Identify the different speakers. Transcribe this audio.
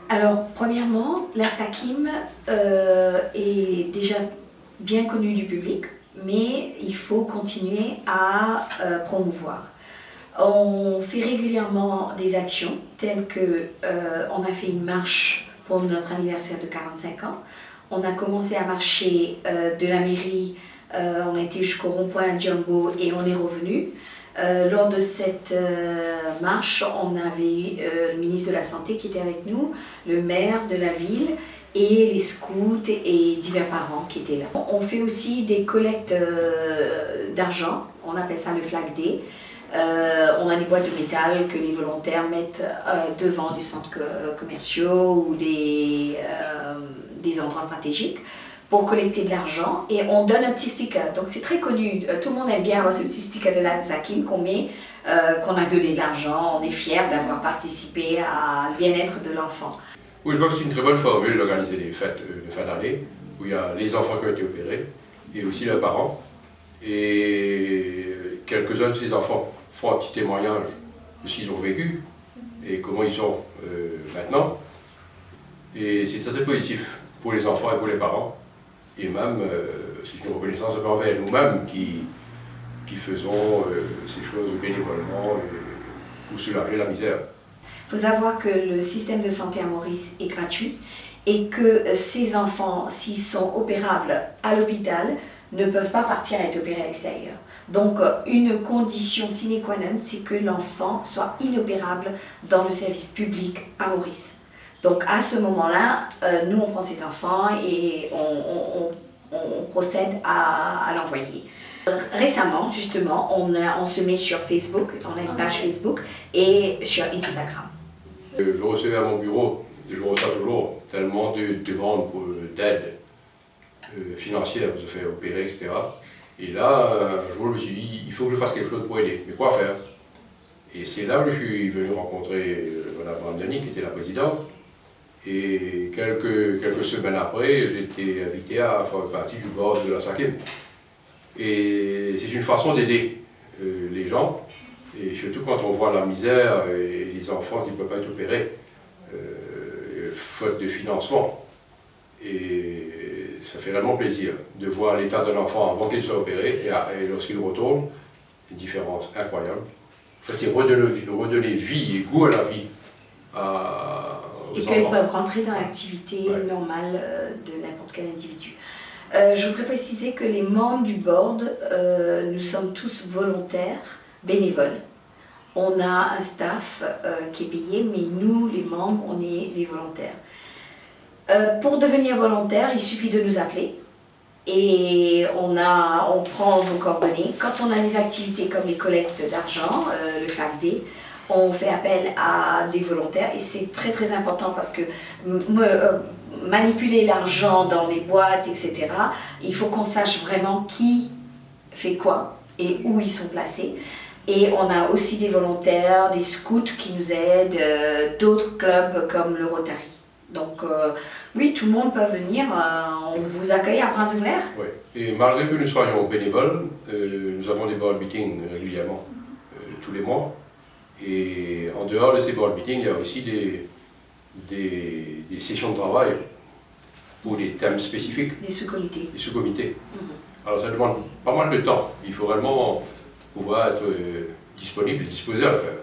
Speaker 1: Alors, premièrement, la SACIM est déjà bien connue du public, mais il faut continuer à promouvoir. On fait régulièrement des actions telles que on a fait une marche pour notre anniversaire de 45 ans. On a commencé à marcher de la mairie, on a été jusqu'au rond-point Jumbo et on est revenu. Lors de cette marche, on avait le ministre de la Santé qui était avec nous, le maire de la ville et les scouts et divers parents qui étaient là. On fait aussi des collectes d'argent, on appelle ça le Flag Day. On a des boîtes de métal que les volontaires mettent devant des centres commerciaux ou des endroits stratégiques pour collecter de l'argent et on donne un petit sticker. Donc c'est très connu, tout le monde aime bien avoir ce petit sticker de la SACIM qu'on met, qu'on a donné de l'argent, on est fiers d'avoir participé à le bien-être de l'enfant.
Speaker 2: Oui, je pense que c'est une très bonne formule d'organiser des fêtes de fin d'année où il y a les enfants qui ont été opérés et aussi leurs parents. Et quelques-uns de ces enfants font un petit témoignage de ce qu'ils ont vécu et comment ils sont maintenant. Et c'est très positif pour les enfants et pour les parents. Et même, c'est une reconnaissance envers nous-mêmes qui faisons ces choses bénévolement pour soulager la misère.
Speaker 1: Il faut savoir que le système de santé à Maurice est gratuit et que ces enfants, s'ils sont opérables à l'hôpital, ne peuvent pas partir être opérés à l'extérieur. Donc une condition sine qua non, c'est que l'enfant soit inopérable dans le service public à Maurice. Donc à ce moment-là, nous on prend ces enfants et on procède à l'envoyer. Récemment, justement, on se met sur Facebook, on a une page Facebook et sur Instagram.
Speaker 2: Je recevais à mon bureau, je reçois toujours tellement de demandes d'aide financière, je fais opérer, etc. Et là, un jour, je me suis dit, il faut que je fasse quelque chose pour aider. Mais quoi faire? Et c'est là que je suis venu rencontrer Mme Brandoni, qui était la présidente. Et quelques semaines après, j'ai été invité à faire partie du board de la SACIM. Et c'est une façon d'aider les gens, et surtout quand on voit la misère et les enfants qui ne peuvent pas être opérés, faute de financement. Et ça fait vraiment plaisir de voir l'état de l'enfant avant qu'il soit opéré et lorsqu'il retourne, une différence incroyable. En fait, c'est redonner vie et goût à la vie aux
Speaker 1: et
Speaker 2: enfants.
Speaker 1: qu'ils peuvent rentrer dans l'activité normale de n'importe quel individu. Je voudrais préciser que les membres du board, nous sommes tous volontaires, bénévoles. On a un staff qui est payé, mais nous, les membres, on est des volontaires. Pour devenir volontaire, il suffit de nous appeler et on prend vos coordonnées. Quand on a des activités comme les collectes d'argent, le Flag Day, on fait appel à des volontaires et c'est très important parce que manipuler l'argent dans les boîtes, etc., il faut qu'on sache vraiment qui fait quoi et où ils sont placés. Et on a aussi des volontaires, des scouts qui nous aident, d'autres clubs comme le Rotary. Donc oui, tout le monde peut venir, on vous accueille à bras ouverts.
Speaker 2: Oui, et malgré que nous soyons bénévoles, nous avons des board meetings régulièrement, tous les mois. Et en dehors de ces board meetings, il y a aussi des sessions de travail pour des thèmes spécifiques.
Speaker 1: Des sous-comités.
Speaker 2: Des sous-comités. Alors ça demande pas mal de temps. Il faut vraiment pouvoir être disponible et disposé à le faire.